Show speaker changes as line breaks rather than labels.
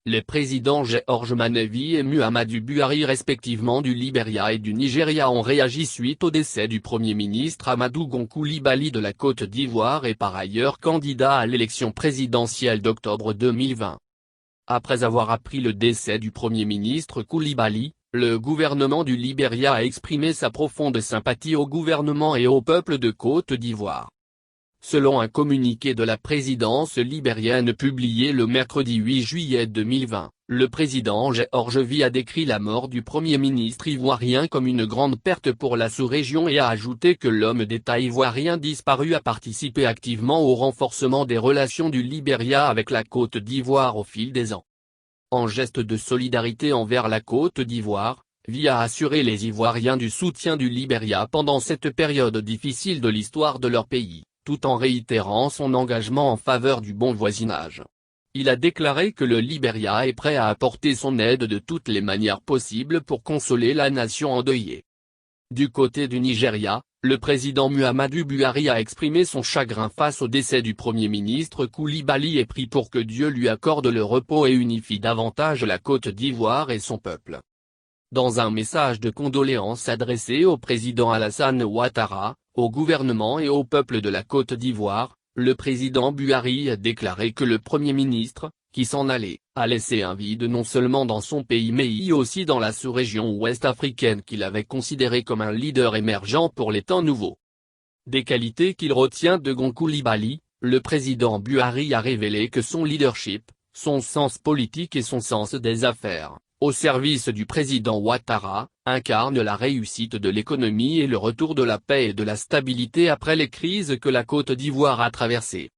les présidents George Manevi et Muhammadu Buhari respectivement du Libéria et du Nigeria ont réagi suite au décès du Premier ministre Amadou Gon Coulibaly de la Côte d'Ivoire et par ailleurs candidat à l'élection présidentielle d'octobre 2020. Après avoir appris le décès du Premier ministre Coulibaly, le gouvernement du Libéria a exprimé sa profonde sympathie au gouvernement et au peuple de Côte d'Ivoire. Selon un communiqué de la présidence libérienne publié le mercredi 8 juillet 2020, le président George V a décrit la mort du Premier ministre ivoirien comme une grande perte pour la sous-région et a ajouté que l'homme d'État ivoirien disparu a participé activement au renforcement des relations du Libéria avec la Côte d'Ivoire au fil des ans. En geste de solidarité envers la Côte d'Ivoire, V a assuré les Ivoiriens du soutien du Libéria pendant cette période difficile de l'histoire de leur pays, tout en réitérant son engagement en faveur du bon voisinage. Il a déclaré que le Libéria est prêt à apporter son aide de toutes les manières possibles pour consoler la nation endeuillée. Du côté du Nigeria, le président Muhammadu Buhari a exprimé son chagrin face au décès du Premier ministre Coulibaly et prié pour que Dieu lui accorde le repos et unifie davantage la Côte d'Ivoire et son peuple. Dans un message de condoléances adressé au président Alassane Ouattara, au gouvernement et au peuple de la Côte d'Ivoire, le président Buhari a déclaré que le Premier ministre, qui s'en allait, a laissé un vide non seulement dans son pays mais aussi dans la sous-région ouest africaine qu'il avait considéré comme un leader émergent pour les temps nouveaux. Des qualités qu'il retient de Gon Coulibaly, le président Buhari a révélé que son leadership, son sens politique et son sens des affaires, au service du président Ouattara, incarnent la réussite de l'économie et le retour de la paix et de la stabilité après les crises que la Côte d'Ivoire a traversées.